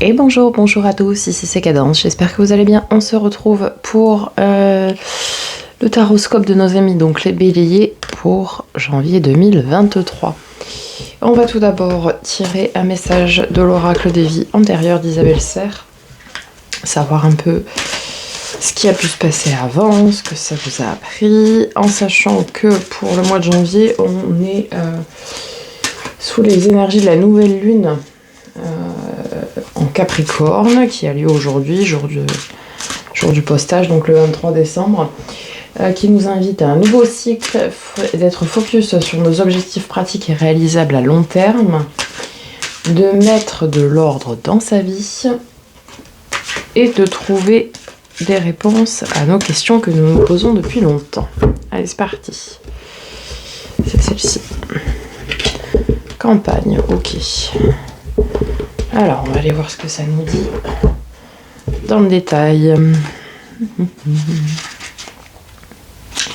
Et bonjour à tous, ici c'est Cadence, j'espère que vous allez bien. On se retrouve pour le taroscope de nos amis, donc les béliers, pour janvier 2023. On va tout d'abord tirer un message de l'oracle des vies antérieures d'Isabelle Serre, savoir un peu ce qui a pu se passer avant, ce que ça vous a appris, en sachant que pour le mois de janvier, on est sous les énergies de la nouvelle lune en Capricorne, qui a lieu aujourd'hui, jour du postage, donc le 23 décembre, qui nous invite à un nouveau cycle, d'être focus sur nos objectifs pratiques et réalisables à long terme, de mettre de l'ordre dans sa vie et de trouver des réponses à nos questions que nous nous posons depuis longtemps. Allez, c'est parti. C'est celle-ci. Campagne, ok. Alors, on va aller voir ce que ça nous dit dans le détail.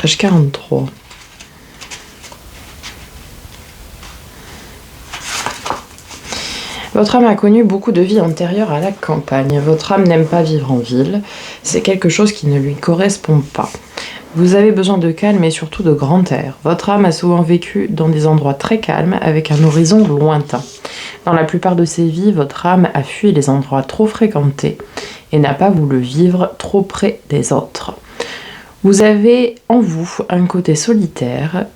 Page 43. Votre âme a connu beaucoup de vies antérieures à la campagne. Votre âme n'aime pas vivre en ville. C'est quelque chose qui ne lui correspond pas. Vous avez besoin de calme et surtout de grand air. Votre âme a souvent vécu dans des endroits très calmes avec un horizon lointain. Dans la plupart de ses vies, votre âme a fui les endroits trop fréquentés et n'a pas voulu vivre trop près des autres. Vous avez en vous un côté solitaire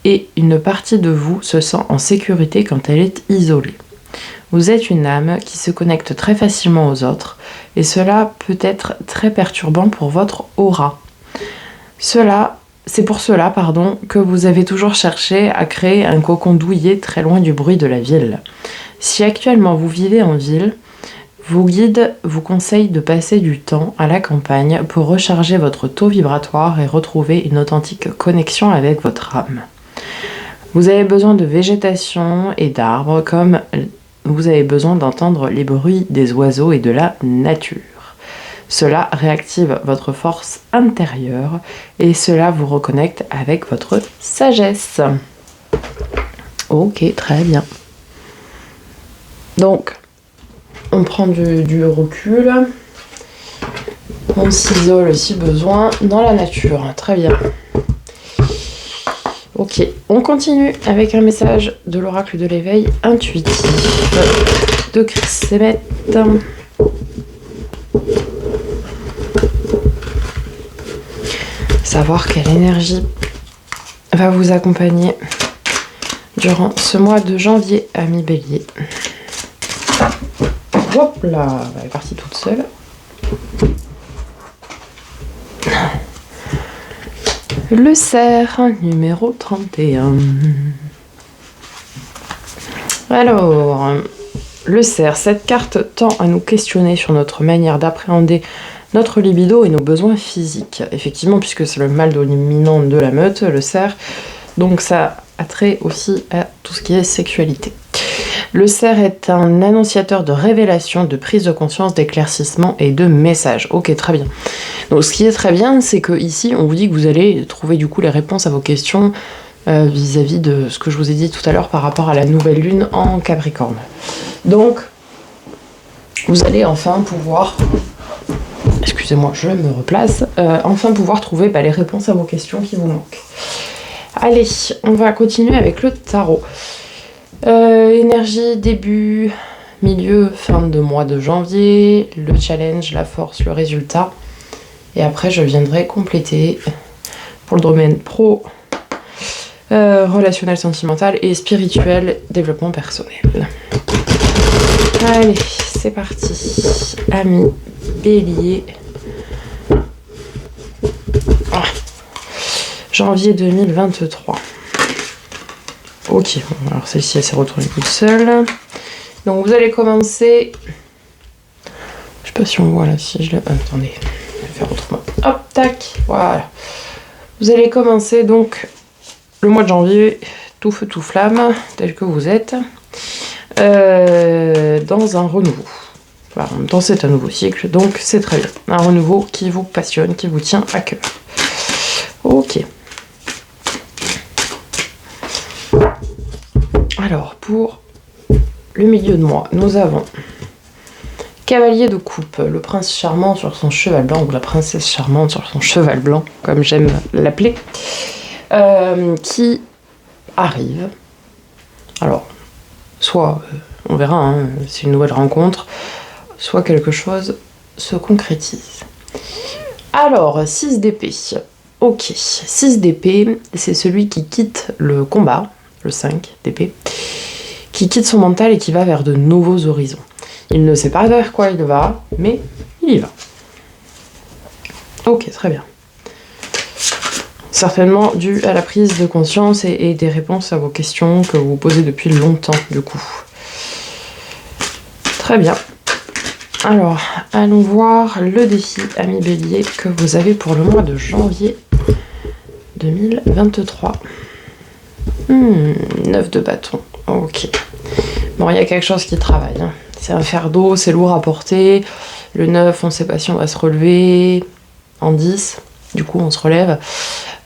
et une partie de vous se sent en sécurité quand elle est isolée. Vous êtes une âme qui se connecte très facilement aux autres et cela peut être très perturbant pour votre aura. C'est pour cela que vous avez toujours cherché à créer un cocon douillet très loin du bruit de la ville. Si actuellement vous vivez en ville, vos guides vous conseillent de passer du temps à la campagne pour recharger votre taux vibratoire et retrouver une authentique connexion avec votre âme. Vous avez besoin de végétation et d'arbres comme vous avez besoin d'entendre les bruits des oiseaux et de la nature. Cela réactive votre force intérieure et cela vous reconnecte avec votre sagesse. Ok, très bien. Donc, on prend du recul. On s'isole si besoin dans la nature. Très bien. Ok, on continue avec un message de l'oracle de l'éveil intuitif de Chris Semet. Savoir quelle énergie va vous accompagner durant ce mois de janvier, amis bélier. Hop là, elle est partie toute seule. Le cerf, numéro 31. Alors, le cerf, cette carte tend à nous questionner sur notre manière d'appréhender notre libido et nos besoins physiques. Effectivement, puisque c'est le mâle dominant de la meute, le cerf, donc ça a trait aussi à tout ce qui est sexualité. Le cerf est un annonciateur de révélation, de prise de conscience, d'éclaircissement et de message. Ok, très bien. Donc ce qui est très bien, c'est que ici, on vous dit que vous allez trouver du coup les réponses à vos questions vis-à-vis de ce que je vous ai dit tout à l'heure par rapport à la nouvelle lune en Capricorne. Donc, vous allez enfin pouvoir... Excusez-moi, je me replace. Enfin pouvoir trouver les réponses à vos questions qui vous manquent. Allez, on va continuer avec le tarot. Énergie, début, milieu, fin de mois de janvier, le challenge, la force, le résultat. Et après, je viendrai compléter pour le domaine pro, relationnel, sentimental et spirituel, développement personnel. Allez, c'est parti. Amis bélier. Janvier 2023. Ok, alors celle-ci elle s'est retournée toute seule. Donc vous allez commencer. Je sais pas si on voit là, si je le. Attendez, je vais faire autrement. Hop, tac, voilà. Vous allez commencer donc le mois de janvier, tout feu, tout flamme, tel que vous êtes, dans un renouveau. Voilà, en même temps, c'est un nouveau cycle, donc c'est très bien. Un renouveau qui vous passionne, qui vous tient à cœur. Ok. Alors, pour le milieu de mois, nous avons Cavalier de coupe, le prince charmant sur son cheval blanc, ou la princesse charmante sur son cheval blanc, comme j'aime l'appeler, qui arrive. Alors, soit, on verra, hein, c'est une nouvelle rencontre, soit quelque chose se concrétise. Alors, 6 d'épée. Ok, 6 d'épée, c'est celui qui quitte le combat, le 5 d'épée, qui quitte son mental et qui va vers de nouveaux horizons. Il ne sait pas vers quoi il va, mais il y va. Ok, très bien. Certainement dû à la prise de conscience et des réponses à vos questions que vous posez depuis longtemps, du coup. Très bien. Alors, allons voir le défi, ami Bélier, que vous avez pour le mois de janvier 2023. 9 de bâton. Ok. Bon, il y a quelque chose qui travaille, hein. C'est un fardeau, c'est lourd à porter. Le 9, on ne sait pas si on va se relever. En 10, du coup, on se relève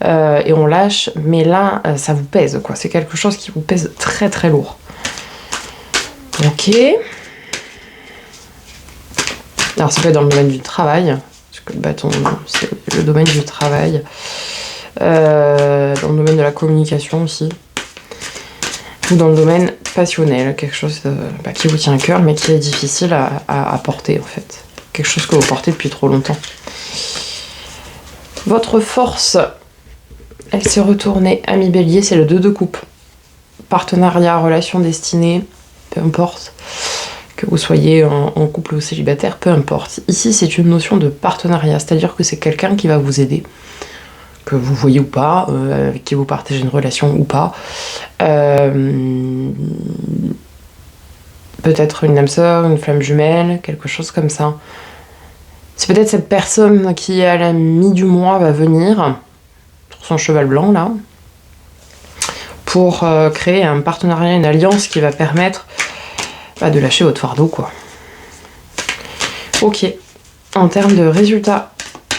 et on lâche. Mais là, ça vous pèse, quoi. C'est quelque chose qui vous pèse très, très lourd. Ok. Alors, ça peut être dans le domaine du travail. Parce que le bâton, c'est le domaine du travail. Dans le domaine de la communication aussi. Ou dans le domaine passionnel, quelque chose qui vous tient à cœur, mais qui est difficile à porter, en fait. Quelque chose que vous portez depuis trop longtemps. Votre force, elle s'est retournée, ami Bélier, c'est le 2 de coupe. Partenariat, relation destinée, peu importe. Que vous soyez en couple ou célibataire, peu importe. Ici, c'est une notion de partenariat, c'est-à-dire que c'est quelqu'un qui va vous aider. Que vous voyez ou pas, avec qui vous partagez une relation ou pas. Peut-être une âme sœur, une flamme jumelle, quelque chose comme ça. C'est peut-être cette personne qui, à la mi du mois, va venir sur son cheval blanc, là, pour créer un partenariat, une alliance qui va permettre de lâcher votre fardeau, quoi. Ok. En termes de résultats,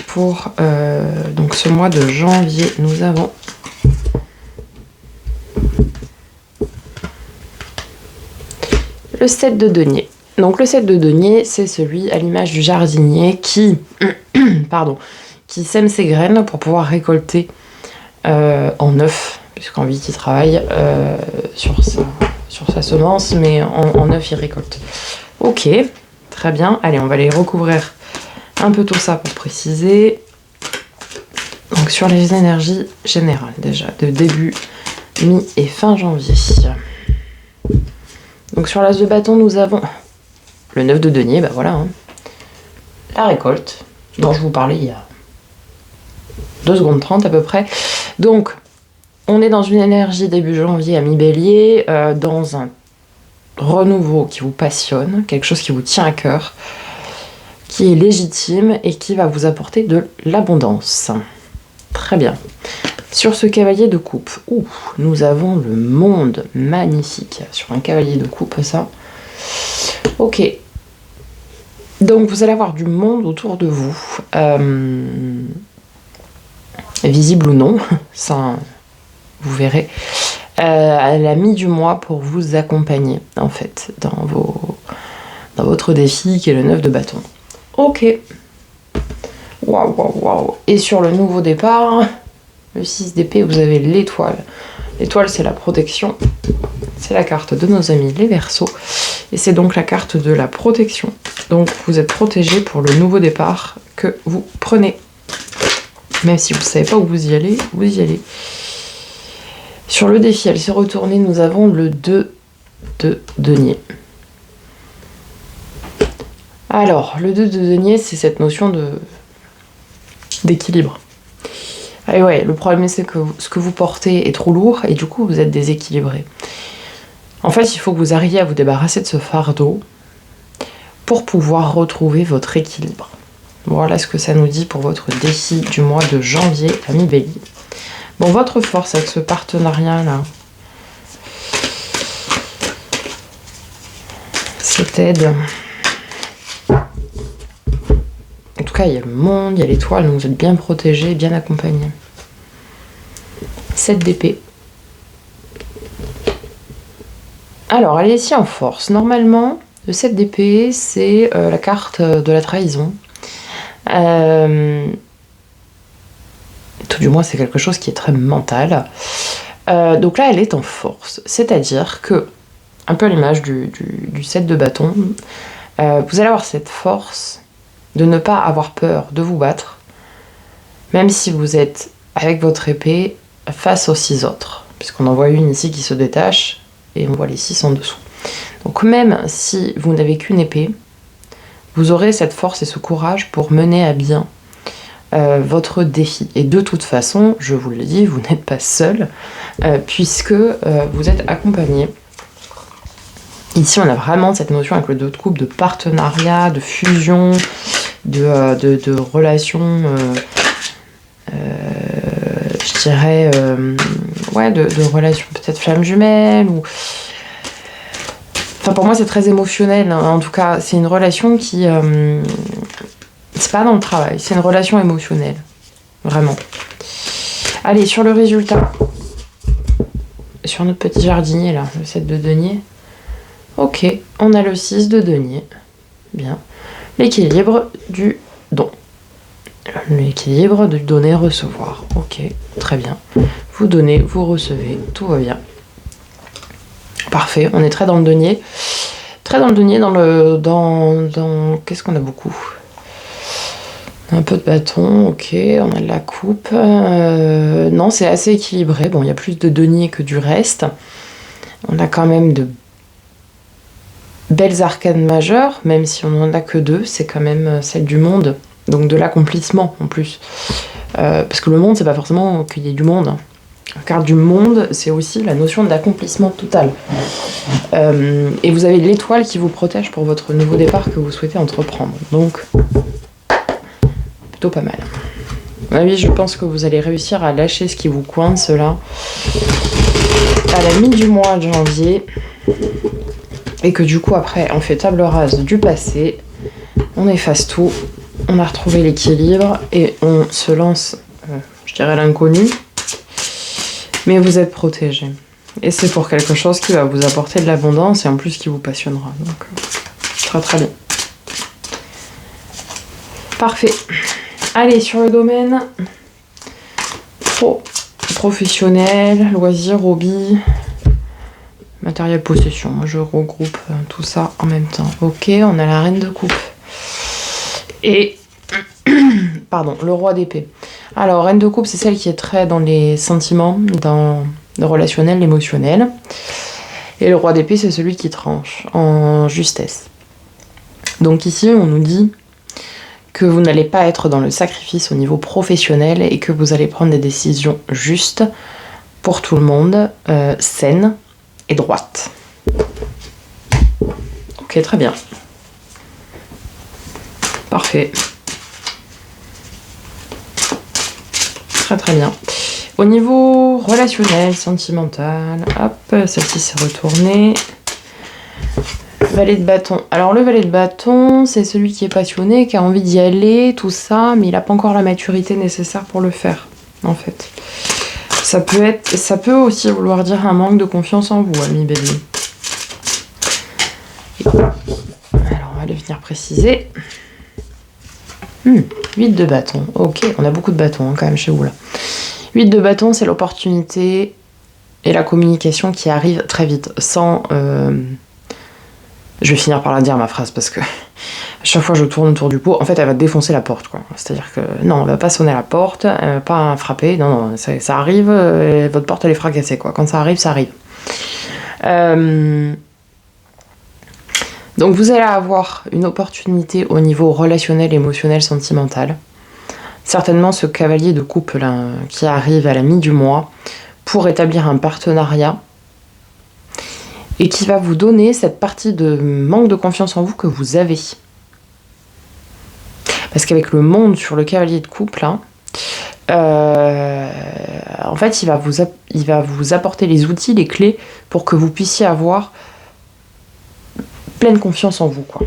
pour donc ce mois de janvier, nous avons le 7 de denier. Donc le 7 de denier, c'est celui à l'image du jardinier qui, qui sème ses graines pour pouvoir récolter en œuf, puisqu'en 8 il travaille sur sa semence, mais en œuf il récolte. Ok, très bien. Allez, on va les recouvrir un peu tout ça pour préciser. Donc sur les énergies générales déjà, de début, mi et fin janvier. Donc sur l'as de bâton, nous avons le 9 de denier, voilà. Hein. La récolte, dont je vous parlais il y a 2 secondes 30 à peu près. Donc, on est dans une énergie début janvier à mi-bélier, dans un renouveau qui vous passionne, quelque chose qui vous tient à cœur, qui est légitime et qui va vous apporter de l'abondance. Très bien. Sur ce cavalier de coupe, nous avons le monde magnifique. Sur un cavalier de coupe, ça. Ok. Donc, vous allez avoir du monde autour de vous. Visible ou non, ça, vous verrez. À la mi du mois pour vous accompagner, en fait, dans votre défi qui est le 9 de bâton. Ok. Waouh. Et sur le nouveau départ, le 6 d'épée, vous avez l'étoile. L'étoile, c'est la protection. C'est la carte de nos amis les Verseaux. Et c'est donc la carte de la protection. Donc, vous êtes protégé pour le nouveau départ que vous prenez. Même si vous ne savez pas où vous y allez, vous y allez. Sur le défi, elle s'est retournée. Nous avons le 2 de denier. Alors, le 2 de denier, c'est cette notion d'équilibre. Et ouais, le problème, c'est que ce que vous portez est trop lourd et du coup, vous êtes déséquilibré. En fait, il faut que vous arriviez à vous débarrasser de ce fardeau pour pouvoir retrouver votre équilibre. Voilà ce que ça nous dit pour votre défi du mois de janvier à mi-bélier. Bon, votre force avec ce partenariat-là, cette aide. En tout cas, il y a le monde, il y a l'étoile, donc vous êtes bien protégé, bien accompagné. 7 d'épée. Alors, elle est ici en force. Normalement, Le 7 d'épée, c'est la carte de la trahison. Tout du moins, c'est quelque chose qui est très mental. Donc là, elle est en force. C'est-à-dire que, un peu à l'image du 7 de bâton, vous allez avoir cette force de ne pas avoir peur de vous battre, même si vous êtes avec votre épée face aux 6 autres. Puisqu'on en voit une ici qui se détache, et on voit les 6 en dessous. Donc même si vous n'avez qu'une épée, vous aurez cette force et ce courage pour mener à bien votre défi. Et de toute façon, je vous le dis, vous n'êtes pas seul, puisque vous êtes accompagné. Ici, on a vraiment cette notion avec le 2 de coupe de partenariat, de fusion, de relation, je dirais, ouais, de relation peut-être flamme jumelle, ou... Enfin, pour moi, c'est très émotionnel. Hein. En tout cas, c'est une relation qui... c'est pas dans le travail, c'est une relation émotionnelle. Vraiment. Allez, sur le résultat. Sur notre petit jardinier, là, le 7 de denier. Ok, on a le 6 de denier. Bien. L'équilibre du don. L'équilibre du donner-recevoir. Ok, très bien. Vous donnez, vous recevez, tout va bien. Parfait, on est très dans le denier. Très dans le denier, dans qu'est-ce qu'on a beaucoup? Un peu de bâton, ok, on a de la coupe. Non, c'est assez équilibré. Bon, il y a plus de denier que du reste. On a quand même de belles arcanes majeures, même si on n'en a que 2. C'est quand même celle du monde, donc de l'accomplissement en plus. Parce que le monde, c'est pas forcément qu'il y ait du monde. Hein. La carte du monde, c'est aussi la notion d'accomplissement total. Et vous avez l'étoile qui vous protège pour votre nouveau départ que vous souhaitez entreprendre. Donc, plutôt pas mal. Oui, je pense que vous allez réussir à lâcher ce qui vous coince là à la mi du mois de janvier. Et que du coup, après, on fait table rase du passé. On efface tout. On a retrouvé l'équilibre. Et on se lance, je dirais, l'inconnu. Mais vous êtes protégé. Et c'est pour quelque chose qui va vous apporter de l'abondance et en plus qui vous passionnera. Donc, très très bien. Parfait. Allez, sur le domaine professionnel, loisirs, hobby, matériel, possession. Moi, je regroupe tout ça en même temps. Ok, on a la reine de coupe. Et, pardon, le roi d'épée. Alors, reine de coupe, c'est celle qui est très dans les sentiments, dans le relationnel, l'émotionnel. Et le roi d'épée, c'est celui qui tranche en justesse. Donc ici, on nous dit que vous n'allez pas être dans le sacrifice au niveau professionnel et que vous allez prendre des décisions justes pour tout le monde, saines et droites. Ok, très bien. Parfait. Très très bien. Au niveau relationnel, sentimental, hop, celle-ci s'est retournée. Valet de bâton. Alors le valet de bâton, c'est celui qui est passionné, qui a envie d'y aller, tout ça, mais il n'a pas encore la maturité nécessaire pour le faire, en fait. Ça peut aussi vouloir dire un manque de confiance en vous, ami Bélier. Alors on va le venir préciser. 8 de bâton. Ok, on a beaucoup de bâtons hein, quand même chez vous là. 8 de bâton, c'est l'opportunité et la communication qui arrive très vite, sans... Je vais finir par la dire ma phrase parce que à chaque fois je tourne autour du pot, en fait elle va défoncer la porte quoi. C'est-à-dire que non, elle va pas sonner à la porte, elle va pas frapper, non, ça arrive, votre porte elle est fracassée quoi. Quand ça arrive, ça arrive. Donc vous allez avoir une opportunité au niveau relationnel, émotionnel, sentimental. Certainement ce cavalier de coupe là, qui arrive à la mi du mois pour établir un partenariat et qui va vous donner cette partie de manque de confiance en vous que vous avez. Parce qu'avec le monde sur le cavalier de coupe là, en fait il va vous apporter les outils, les clés pour que vous puissiez avoir pleine confiance en vous quoi.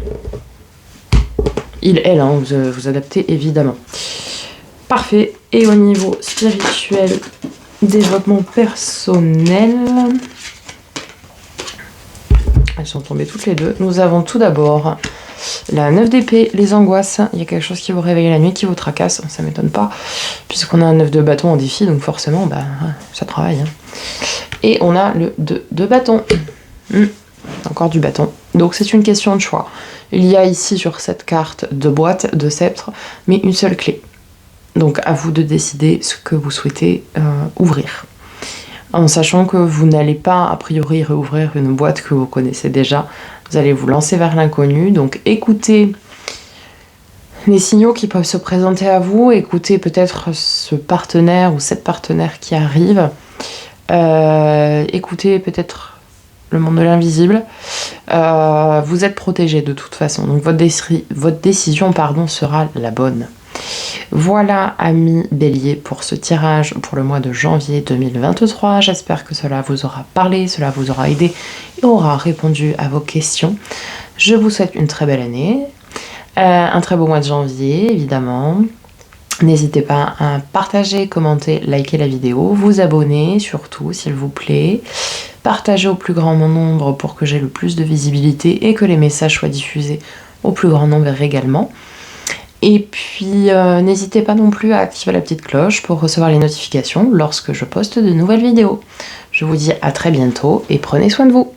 Elle, hein, vous adaptez évidemment. Parfait. Et au niveau spirituel, développement personnel, Elles sont tombées toutes les deux. Nous avons tout d'abord la 9 d'épée, les angoisses. Il y a quelque chose qui vous réveille la nuit, qui vous tracasse. Ça m'étonne pas, puisqu'on a un 9 de bâton en défi, donc forcément, bah, ça travaille. Et on a le 2 de bâton. Encore du bâton. Donc c'est une question de choix. Il y a ici sur cette carte de boîte, de sceptre, mais une seule clé. Donc à vous de décider ce que vous souhaitez ouvrir. En sachant que vous n'allez pas a priori réouvrir une boîte que vous connaissez déjà. Vous allez vous lancer vers l'inconnu. Donc écoutez les signaux qui peuvent se présenter à vous. Écoutez peut-être ce partenaire ou cette partenaire qui arrive. Écoutez peut-être le monde de l'invisible. Vous êtes protégé de toute façon. Donc votre décision sera la bonne. Voilà, amis bélier, pour ce tirage pour le mois de janvier 2023. J'espère que cela vous aura parlé, cela vous aura aidé et aura répondu à vos questions. Je vous souhaite une très belle année, un très beau mois de janvier, évidemment. N'hésitez pas à partager, commenter, liker la vidéo, vous abonner surtout, s'il vous plaît. Partagez au plus grand nombre pour que j'ai le plus de visibilité et que les messages soient diffusés au plus grand nombre également. Et puis, n'hésitez pas non plus à activer la petite cloche pour recevoir les notifications lorsque je poste de nouvelles vidéos. Je vous dis à très bientôt et prenez soin de vous.